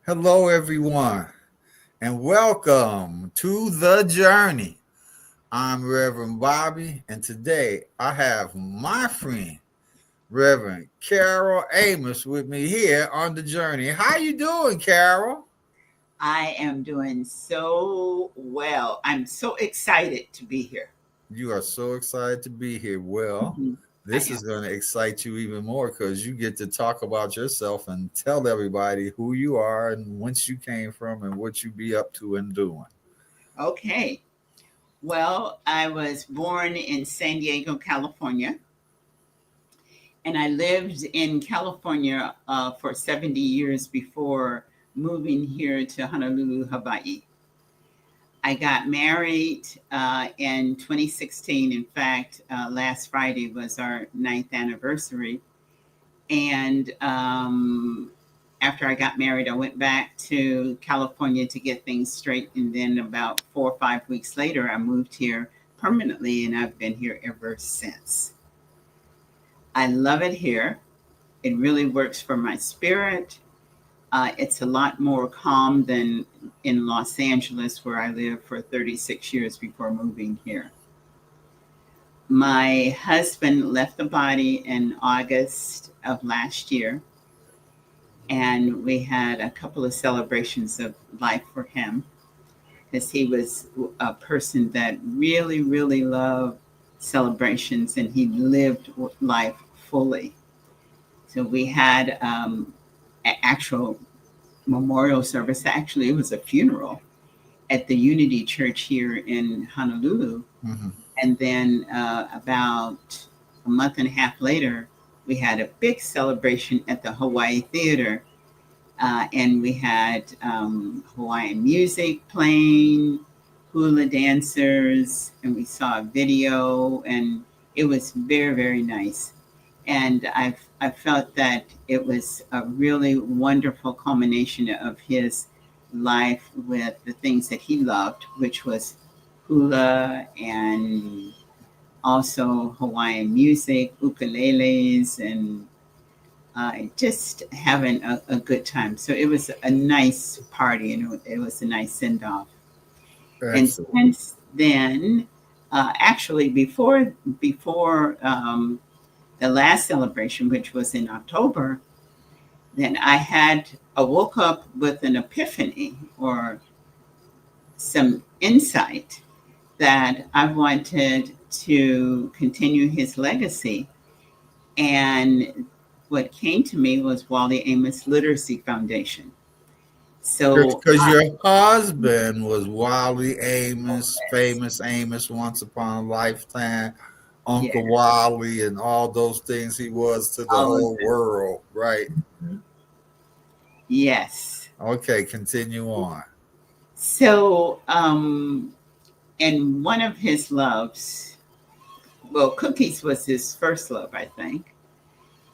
Hello, everyone, and welcome to The Journey. I'm Reverend Bobby, and today I have my friend, Reverend Carol Amos, with me here on The Journey. How you doing, Carol? I am doing so well. I'm so excited to be here. You are so excited to be here. Well, Mhm. I this is am. going to excite you even more because you get to talk about yourself and tell everybody who you are and whence you came from and what you be up to and doing. Okay. Well, I was born in San Diego, California, and I lived in California for 70 years before moving here to Honolulu, Hawaii. I got married in 2016. In fact, last Friday was our ninth anniversary. And after I got married, I went back to California to get things straight. And then about 4 or 5 weeks later, I moved here permanently, and I've been here ever since. I love it here. It really works for my spirit. It's a lot more calm than in Los Angeles, where I lived for 36 years before moving here. My husband left the body in August of last year, and we had a couple of celebrations of life for him because he was a person that really, really loved celebrations and he lived life fully. So we had an actual memorial service. Actually, it was a funeral at the Unity Church here in Honolulu. Mhm. And then about a month and a half later, we had a big celebration at the Hawaii Theater, and we had Hawaiian music playing, hula dancers, and we saw a video, and it was very, very nice. And I felt that it was a really wonderful culmination of his life with the things that he loved, which was hula and also Hawaiian music, ukuleles, and just having a good time. So it was a nice party and it was a nice send off. And Excellent. since then, actually before the last celebration, which was in October, then I woke up with an epiphany or some insight that I wanted to continue his legacy. And what came to me was Wally Amos Literacy Foundation. So, Because your husband was Wally Amos, famous Amos, Once Upon a Lifetime, yeah, Uncle Wally, and all those things he was to the all of whole world, right? it. Yes. Okay, continue on. So, and one of his loves, well, cookies was his first love, I think.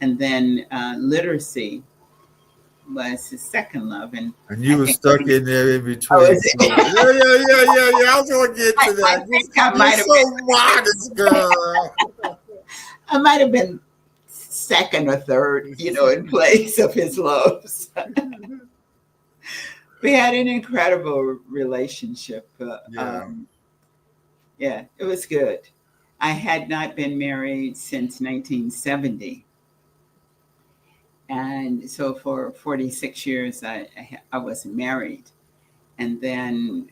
And then literacy was his second love. And And I you were think stuck in there in oh, between. is So, it? yeah. I was going to get to I that. think I You're might have so been, modest, girl. I might have been second or third, in place of his loves. We had an incredible relationship. Yeah. Yeah, it was good. I had not been married since 1970. And so for 46 years, I wasn't married. And then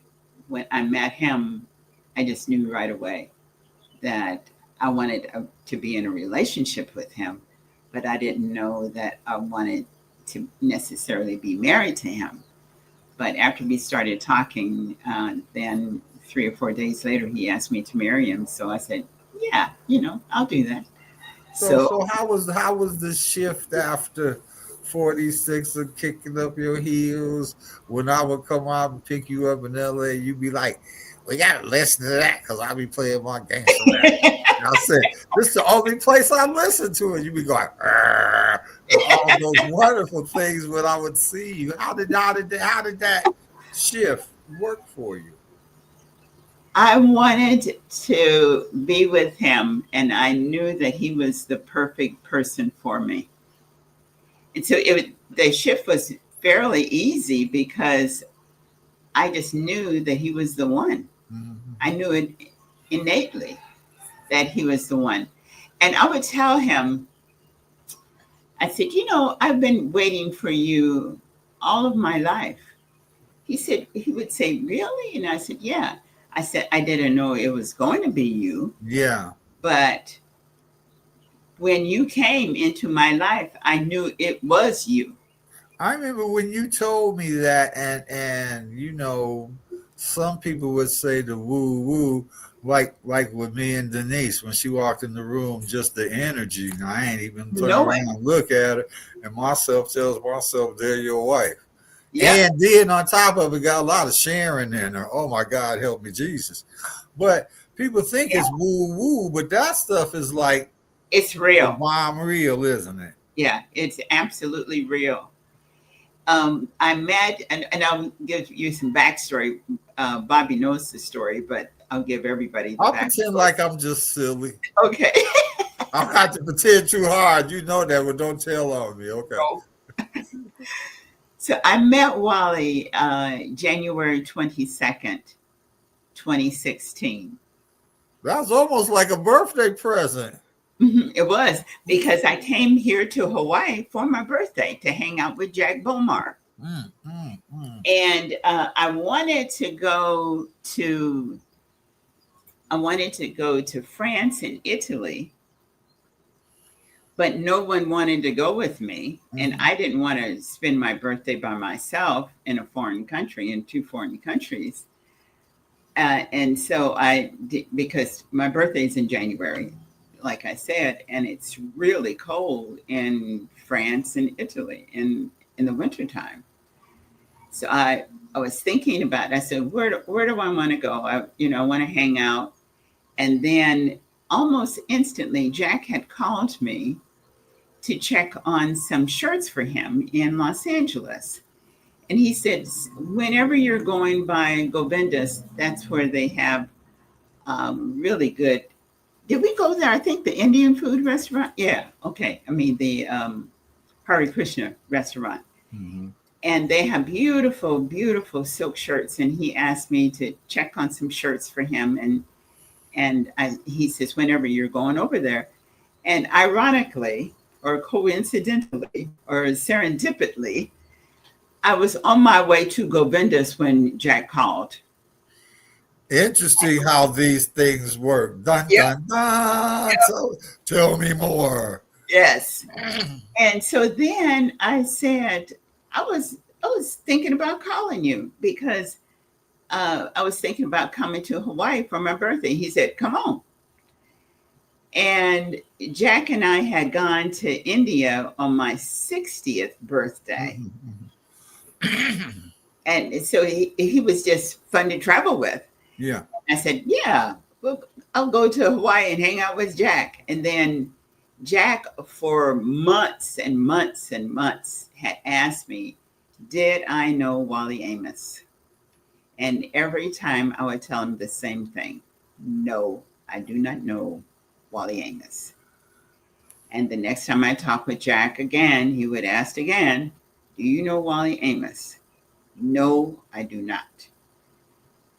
when I met him, I just knew right away that I wanted to be in a relationship with him, but I didn't know that I wanted to necessarily be married to him. But after we started talking, then 3 or 4 days later, he asked me to marry him. So I said, yeah, I'll do that. So So so how was the shift after 46 of kicking up your heels? When I would come out and pick you up in LA, you'd be like, we gotta listen to that because I'll be playing my gangster rap. And I said, this is the only place I listen to it. You'd be going, "Arr," and all those wonderful things when I would see you. How did that shift work for you? I wanted to be with him, and I knew that he was the perfect person for me. And so the shift was fairly easy because I just knew that he was the one. I knew it innately that he was the one. And I would tell him, I said, I've been waiting for you all of my life. He would say, really? And I said, yeah. I said, I didn't know it was going to be you. Yeah. But when you came into my life, I knew it was you. I remember when you told me that, and some people would say the woo woo, like with me and Denise when she walked in the room, just the energy. And I ain't even turn around and look at her, and myself tells myself, "They're your wife." Yeah. And then on top of it, got a lot of sharing in her. Oh my God, help me, Jesus! But people think it's woo woo, but that stuff is like it's real. Bomb real, isn't it? Yeah, it's absolutely real. I met, and I'll give you some backstory. Bobby knows the story, but I'll give everybody the I'll backstory. Pretend like I'm just silly. Okay. I'm not to pretend too hard. You know that, but don't tell on me. Okay. No. So I met Wally January 22nd, 2016. That was almost like a birthday present. It was, because I came here to Hawaii for my birthday to hang out with Jack Bomar. And I wanted to go to France and Italy, but no one wanted to go with me. And I didn't want to spend my birthday by myself in a foreign country, in two foreign countries. And so I did, because my birthday is in January, like I said, and it's really cold in France and Italy in the wintertime. So I was thinking about it. I said, where do I want to go? I want to hang out. And then almost instantly, Jack had called me to check on some shirts for him in Los Angeles. And he said, whenever you're going by Govindas, that's where they have really good. Did we go there? I think the Indian food restaurant. Yeah. Okay. I mean, the Hare Krishna restaurant. Mm-hmm. And they have beautiful, beautiful silk shirts. And he asked me to check on some shirts for him. And he says, whenever you're going over there. And ironically, or coincidentally, or serendipitously, I was on my way to Govindas when Jack called. Interesting how these things work. Dun, dun, dun. Yep. So, tell me more. Yes. And so then I said, I was thinking about calling you because I was thinking about coming to Hawaii for my birthday. He said, come on. And Jack and I had gone to India on my 60th birthday. And so he was just fun to travel with. Yeah. I said, yeah, well, I'll go to Hawaii and hang out with Jack. And then Jack, for months and months and months, had asked me, did I know Wally Amos? And every time I would tell him the same thing. No, I do not know Wally Amos. And the next time I talked with Jack again, he would ask again, do you know Wally Amos? No, I do not.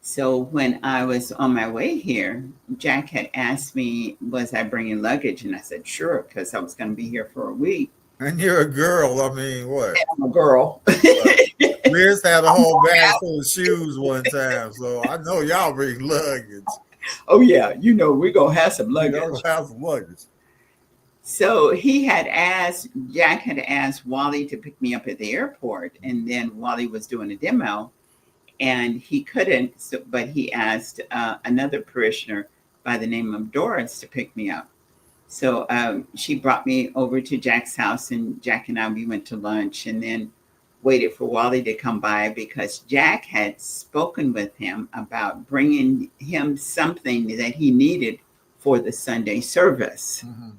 So when I was on my way here, Jack had asked me, was I bringing luggage? And I said, sure, because I was going to be here for a week. And you're a girl. I mean, what? I'm a girl. Liz had a whole bag full of shoes one time, so I know y'all bring luggage. Oh, yeah. We're going to have some luggage. We're going to have some luggage. So Jack had asked Wally to pick me up at the airport, and then Wally was doing a demo. And he couldn't, but he asked another parishioner by the name of Doris to pick me up. So she brought me over to Jack's house, and Jack and I, we went to lunch and then waited for Wally to come by because Jack had spoken with him about bringing him something that he needed for the Sunday service. Mm-hmm.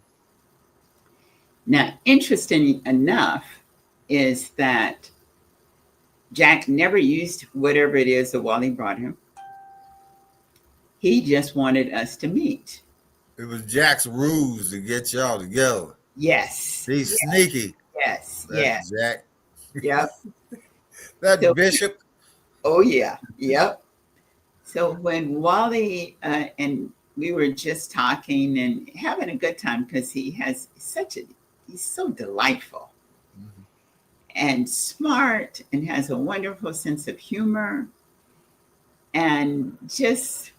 Now, interesting enough is that Jack never used whatever it is that Wally brought him. He just wanted us to meet. It was Jack's ruse to get y'all together. Yes. He's sneaky. Yes. That's Jack. Yep. That So, bishop. oh yeah. Yep. So when Wally and we were just talking and having a good time because he's so delightful Mhm. and smart and has a wonderful sense of humor and just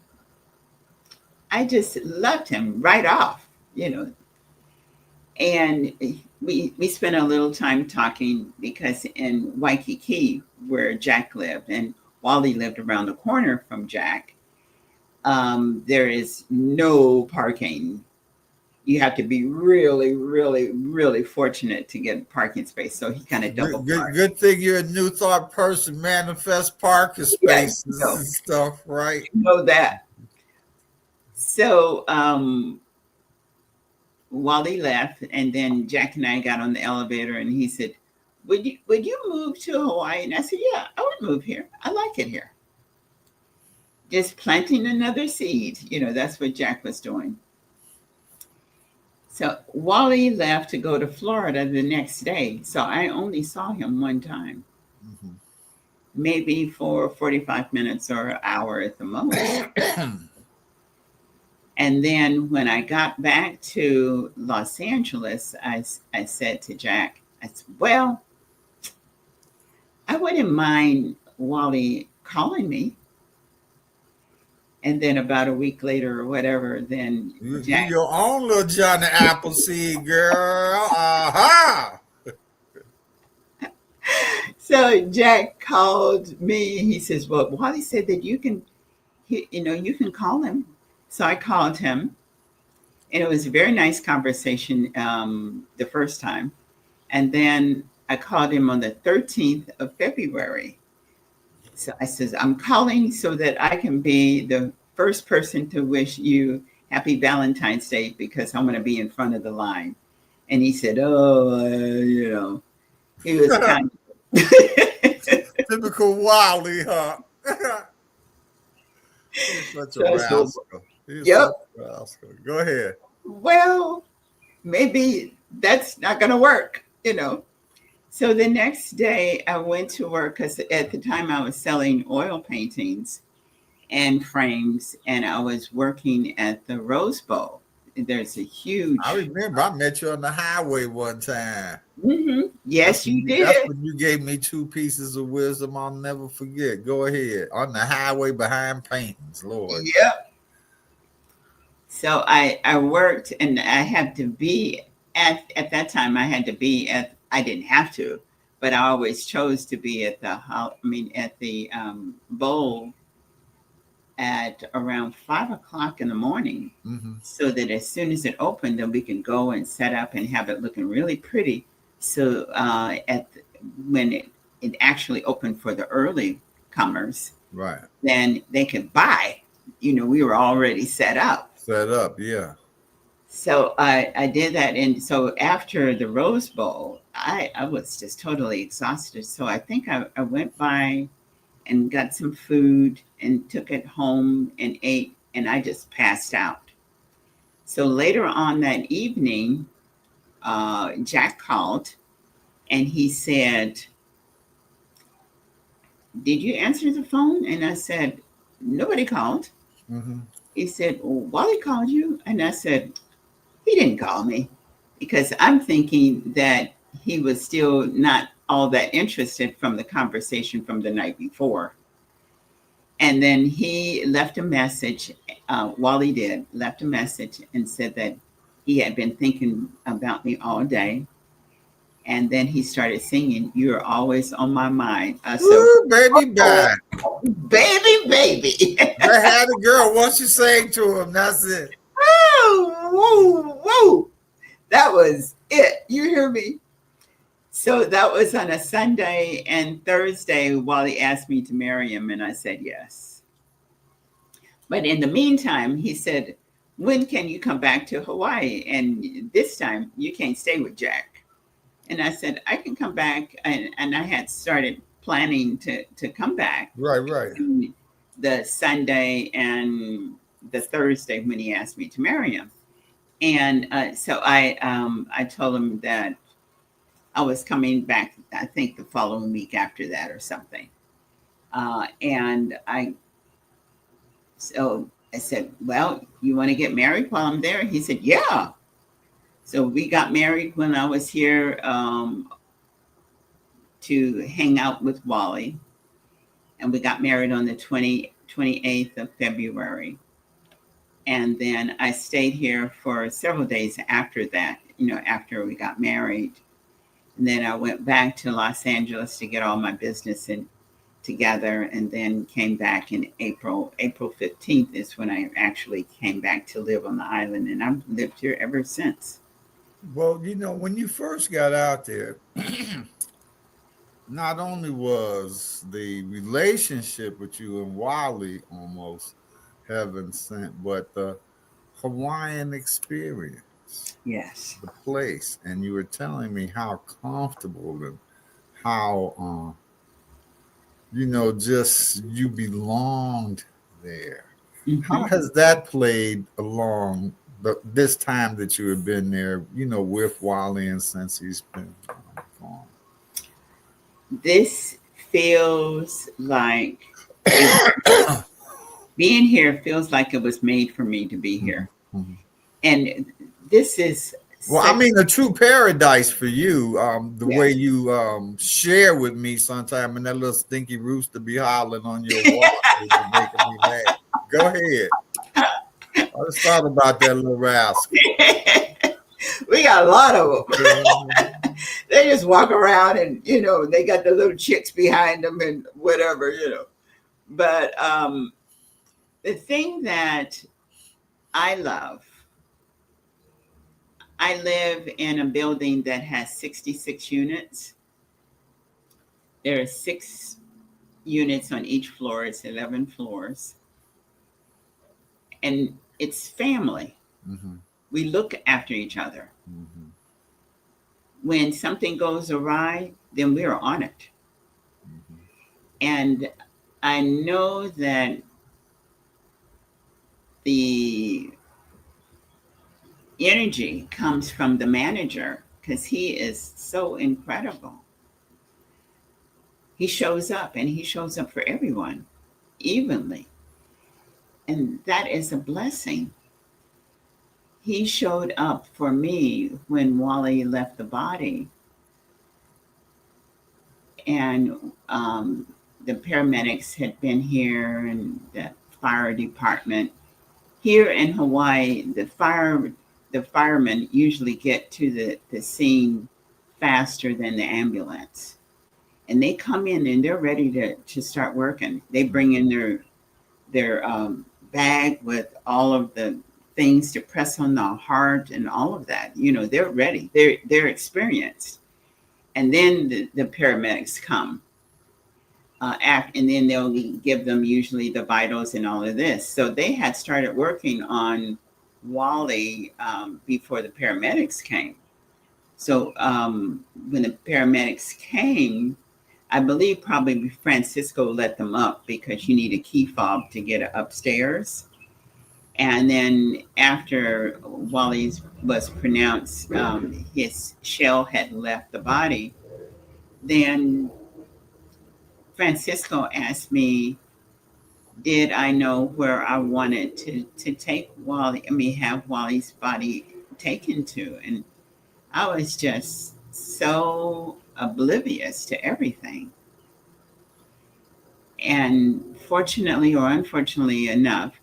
I just loved him right off, you know. And we spent a little time talking because in Waikiki, where Jack lived, and Wally lived around the corner from Jack, there is no parking. You have to be really, really, really fortunate to get a parking space. So he kind of double parked. Good thing you're a New Thought person. Manifest parking Yeah, spaces and stuff, right? you know that. So Wally left, and then Jack and I got on the elevator, and he said, "Would you move to Hawaii?" And I said, "Yeah, I would move here. I like it here." Just planting another seed. You know, that's what Jack was doing. So Wally left to go to Florida the next day. So I only saw him one time, Mhm. maybe for 45 minutes or an hour at the most. And then when I got back to Los Angeles, I said to Jack, I said, well, I wouldn't mind Wally calling me. And then about a week later or whatever, then You Jack. your own little Johnny Appleseed girl. Aha! So Jack called me. He says, well, Wally said that you can call him. So I called him, and it was a very nice conversation the first time. And then I called him on the 13th of February. So I says, I'm calling so that I can be the first person to wish you happy Valentine's Day because I'm going to be in front of the line. And he said, oh, he was kind of. Typical Wally, huh? He's such a So, rascal. He's yep. such a rascal. Go ahead. Well, maybe that's not going to work. So the next day I went to work because at the time I was selling oil paintings and frames, and I was working at the Rose Bowl. There's a I huge. remember I met you on the highway one time. Yes, you That's did. when you gave me two pieces of wisdom I'll never forget. Go ahead. On the highway behind paintings, Lord. Yep. So I worked, and I had to be at that time. I had to be at. I didn't have to, but I always chose to be at the bowl at around 5 o'clock in the morning, Mm-hmm. so that as soon as it opened, then we can go and set up and have it looking really pretty. So when it actually opened for the early comers, Right. then they could buy. We were already set up. Set up, yeah. So I did that. And so after the Rose Bowl, I was just totally exhausted. So I think I went by and got some food and took it home and ate, and I just passed out. So later on that evening, Jack called and he said, did you answer the phone? And I said, nobody called. Mm-hmm. He said, well, Wally called you. And I said, he didn't call me, because I'm thinking that he was still not all that interested from the conversation from the night before. And then he left a message. Wally did left a message and said that he had been thinking about me all day. And then he started singing, "You're always on my mind." I said, Ooh, baby, bye. baby, baby. I had a girl once you sang to him. That's it. Woo, woo. That was it. You hear me? So that was on a Sunday, and Thursday, Wally asked me to marry him, and I said yes. But in the meantime, he said, when can you come back to Hawaii? And this time you can't stay with Jack. And I said, I can come back. And I had started planning to come back Right. the Sunday and the Thursday when he asked me to marry him. And so I told him that I was coming back, I think the following week after that or something. And so I said, well, you want to get married while I'm there? He said, yeah. So we got married when I was here to hang out with Wally. And we got married on the 28th of February. And then I stayed here for several days after that, after we got married. And then I went back to Los Angeles to get all my business together, and then came back in April. April 15th is when I actually came back to live on the island, and I've lived here ever since. Well, when you first got out there, not only was the relationship with you and Wally almost heaven sent, but the Hawaiian experience, Yes. the place. And you were telling me how comfortable and how, just you belonged there. Mm-hmm. How has that played along this time that you have been there, with Wally and since he's been gone? This feels like being here feels like it was made for me to be here. Mm-hmm. And this is a true paradise for you. The way you share with me sometime, and that little stinky rooster be hollering on your wall, making me mad. Go ahead. I just thought about that little rascal. We got a lot of them. They just walk around and, they got the little chicks behind them and whatever, But the thing that I love, I live in a building that has 66 units. There are 6 units on each floor. It's 11 floors. And it's family. Mm-hmm. We look after each other. Mm-hmm. When something goes awry, then we're on it. Mm-hmm. And I know that the energy comes from the manager because he is so incredible. He shows up, and he shows up for everyone evenly. And that is a blessing. He showed up for me when Wally left the body. And the paramedics had been here, and the fire department. Here in Hawaii, the firemen usually get to the scene faster than the ambulance. And they come in and they're ready to start working. They bring in their bag with all of the things to press on the heart and all of that. They're ready. They're experienced. And then the paramedics come. And then they'll give them usually the vitals and all of this. So they had started working on Wally before the paramedics came. So when the paramedics came, I believe probably Francisco let them up because you need a key fob to get upstairs. And then after Wally was pronounced, his shell had left the body, then Francisco asked me, did I know where I wanted to take Wally, have Wally's body taken to? And I was just so oblivious to everything. And fortunately or unfortunately enough,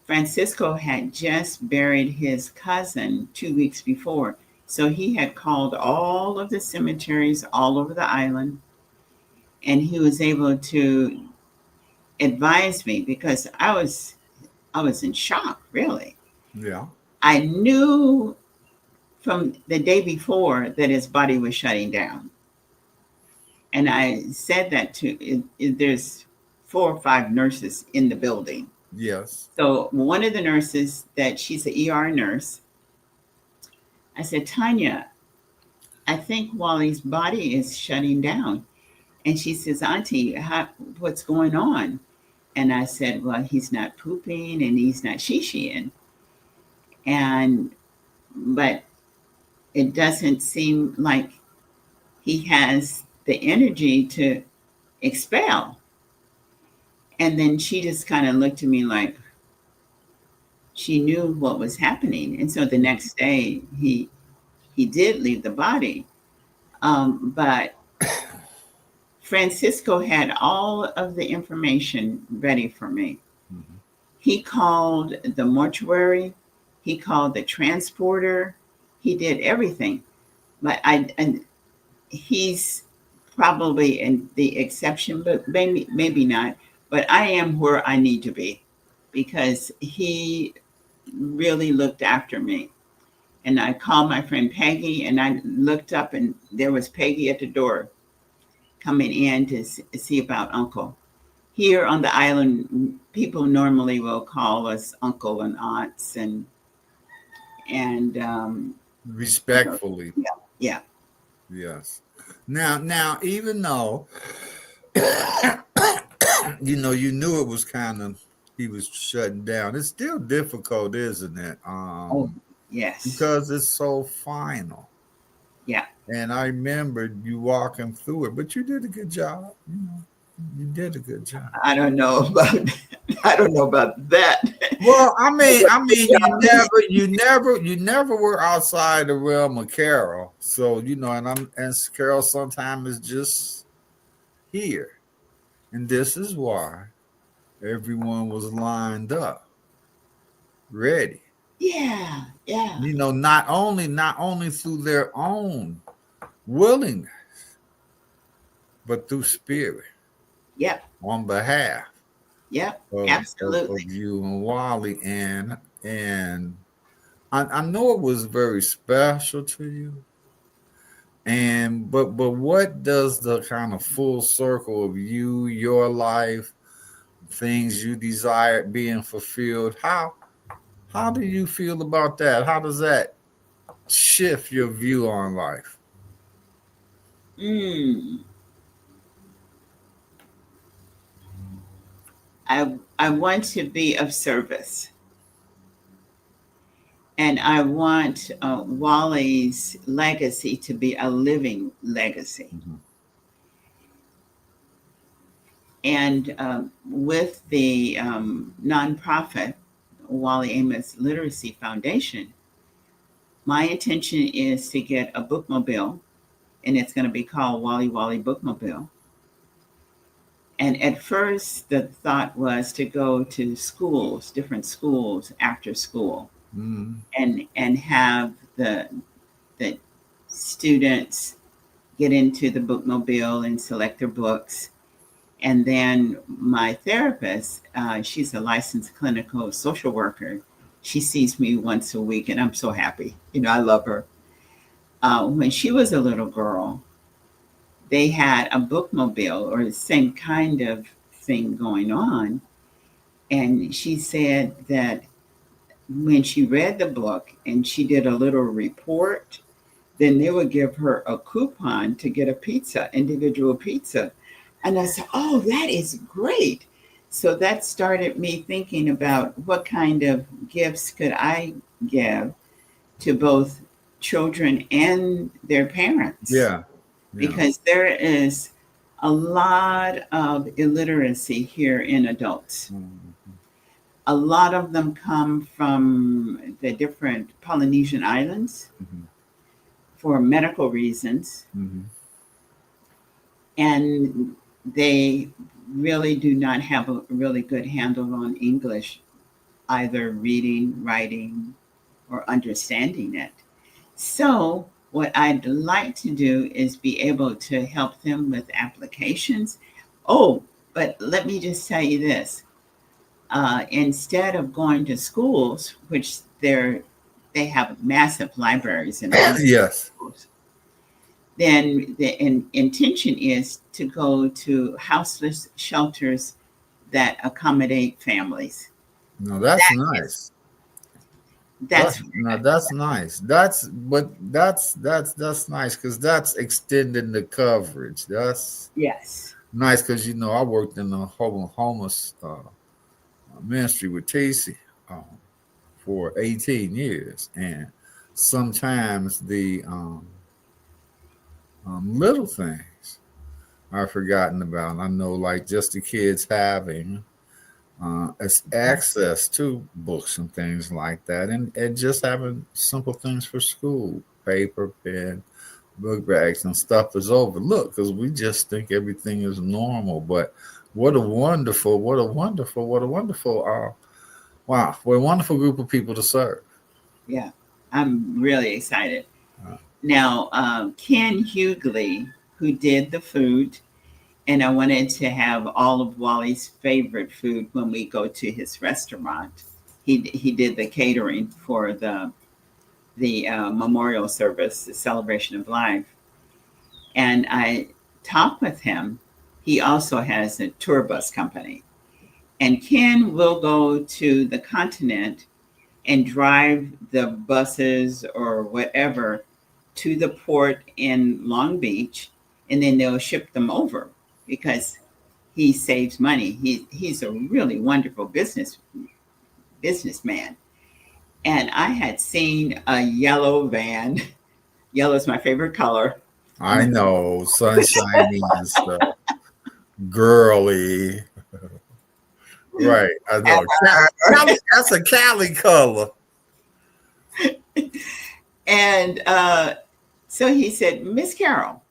Francisco had just buried his cousin 2 weeks before. So he had called all of the cemeteries all over the island, and he was able to advise me because I was in shock, really. Yeah. I knew from the day before that his body was shutting down. And I said that there's 4 or 5 nurses in the building. Yes. So one of the nurses, she's an ER nurse, I said, Tanya, I think Wally's body is shutting down. And she says, Auntie, what's going on? And I said, well, he's not pooping and he's not shishiing. But it doesn't seem like he has the energy to expel. And then she just kind of looked at me like she knew what was happening. And so the next day he did leave the body. But Francisco had all of the information ready for me. Mhm. He called the mortuary, he called the transporter, he did everything. But and he's probably in the exception, but maybe not. But I am where I need to be because he really looked after me. And I called my friend Peggy, and I looked up, and there was Peggy at the door coming in to see about Uncle. Here on the island, people normally will call us uncle and aunts, and Respectfully. yeah. Yes. Now, even though you knew it was kind of he was shutting down, it's still difficult, isn't it? Oh, yes. Because it's so final. Yeah. And I remember you walking through it, but you did a good job. You did a good job. I don't know about I don't know about that. Well, you never were outside the realm of Carol. So and Carol sometimes is just here, and this is why everyone was lined up, ready. Yeah, yeah. Not only through their own willingness, but through spirit Yep, on behalf yep, of absolutely. you and Wally, and I know it was very special to you. And but what does the kind of full circle of you, your life, things you desired being fulfilled? How do you feel about that? How does that shift your view on life? Mm. I want to be of service, and I want Wally's legacy to be a living legacy. Mhm. And with the nonprofit Wally Amos Literacy Foundation, my intention is to get a bookmobile, and it's going to be called Wally Wally Bookmobile. And at first, the thought was to go to schools, different schools after school, Mhm. and have the students get into the bookmobile and select their books. And then my therapist, she's a licensed clinical social worker. She sees me once a week, and I'm so happy. I love her. When she was a little girl, they had a bookmobile or the same kind of thing going on. And she said that when she read the book and she did a little report, then they would give her a coupon to get a pizza, individual pizza. And I said, oh, that is great. So that started me thinking about what kind of gifts could I give to both children and their parents, Yeah, yeah. because there is a lot of illiteracy here in adults. Mhm. A lot of them come from the different Polynesian islands Mhm. for medical reasons, Mhm. and they really do not have a really good handle on English, either reading, writing, or understanding it. So, what I'd like to do is be able to help them with applications. Oh, but let me just tell you this. Instead of going to schools, which they have massive libraries in all of the Yes. schools, then the intention is to go to houseless shelters that accommodate families. No, that's That is nice. that's That's nice. That's nice because that's extending the coverage. That's yes. nice because I worked in the homeless ministry with Casey for 18 years, and sometimes Little things are forgotten about. I know, like just the kids having access to books and things like that, and just having simple things for school, paper, pen, book bags, and stuff is overlooked because we just think everything is normal. But what a wonderful, wow, what a wonderful group of people to serve. Yeah, I'm really excited. Uh, Now, Ken Hughley, who did the food, and I wanted to have all of Wally's favorite food when we go to his restaurant. He did the catering for the memorial service, the celebration of life, and I talked with him. He also has a tour bus company, and Ken will go to the continent and drive the buses or whatever to the port in Long Beach, and then they'll ship them over because he saves money. He's a really wonderful businessman. And I had seen a yellow van. Yellow is my favorite color. I know, sunshiny and stuff, girly, right? I know. That's a Cali color. And so he said, Miss Carol,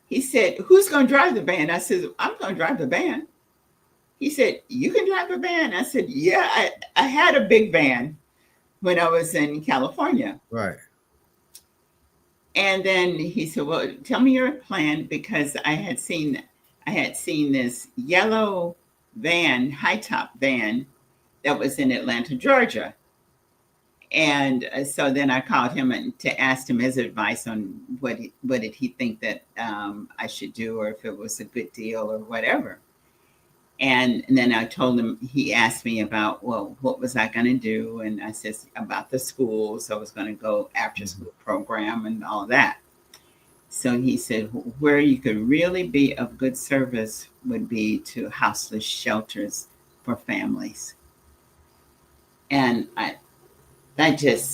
he said, who's going to drive the van? I said, I'm going to drive the van. He said, you can drive a van? I said, yeah, I had a big van when I was in California. Right. And then he said, well, tell me your plan, because I had seen this yellow van, high top van that was in Atlanta, Georgia. And so then I called him to ask him his advice on what did he think that I should do, or if it was a good deal or whatever. And then I told him, he asked me about, well, what was I going to do? And I said about the school. So I was going to go after school program and all that. So he said, where you could really be of good service would be to houseless shelters for families. And I said,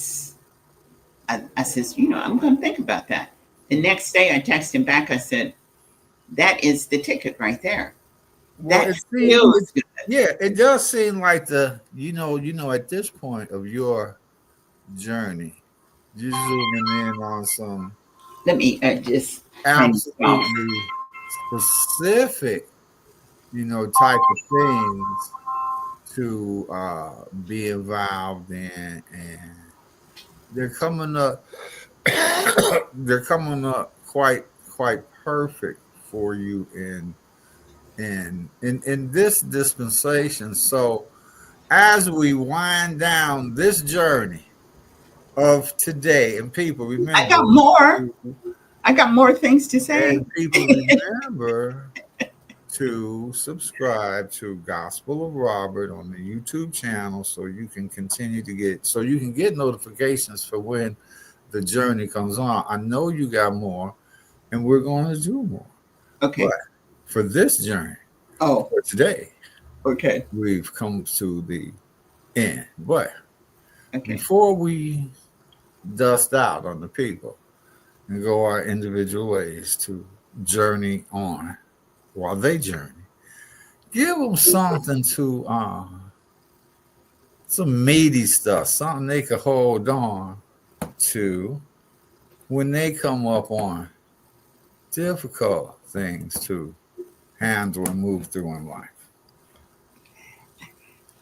I'm going to think about that. The next day I texted him back. I said, that is the ticket right there. Well, That feels good. Yeah, it does seem like at this point of your journey, you're zooming in on some Let me just absolutely specific, type of things to be involved in, and they're coming up. They're coming up quite perfect for you in this dispensation. So as we wind down this journey of today, and people remember, I got more things to say. And people remember to subscribe to Gospel of Robert on the YouTube channel, so you can get notifications for when the journey comes on. I know you got more, and we're going to do more. Okay. But for this journey, for today, okay, we've come to the end. But okay, before we dust out on the people and go our individual ways to journey on while they journey, give them something to some meaty stuff, something they could hold on to when they come up on difficult things to handle and move through in life.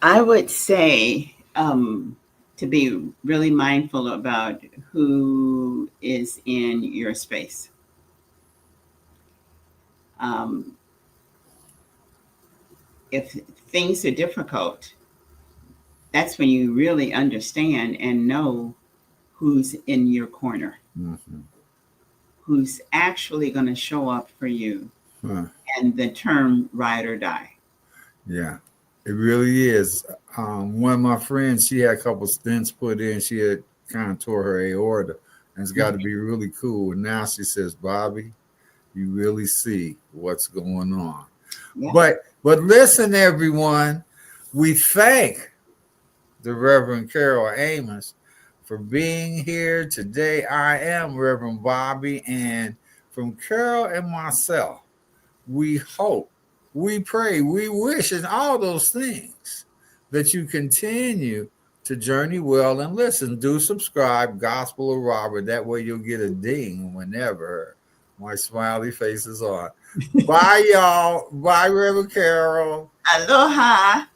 I would say to be really mindful about who is in your space. If things are difficult, that's when you really understand and know who's in your corner, who's actually going to show up for you. And the term ride or die. Yeah, it really is. One of my friends, she had a couple stents put in. She had kind of tore her aorta, and it's got to be really cool. And now she says, Bobby, you really see what's going on. Yeah. But listen, everyone, we thank the Reverend Carol Amos for being here today. I am Reverend Bobby, and from Carol and myself, we hope, we pray, we wish, and all those things that you continue to journey well and listen. Do subscribe, Gospel of Robert. That way you'll get a ding whenever my smiley face is on. Bye, y'all. Bye, Reverend Carol. Aloha.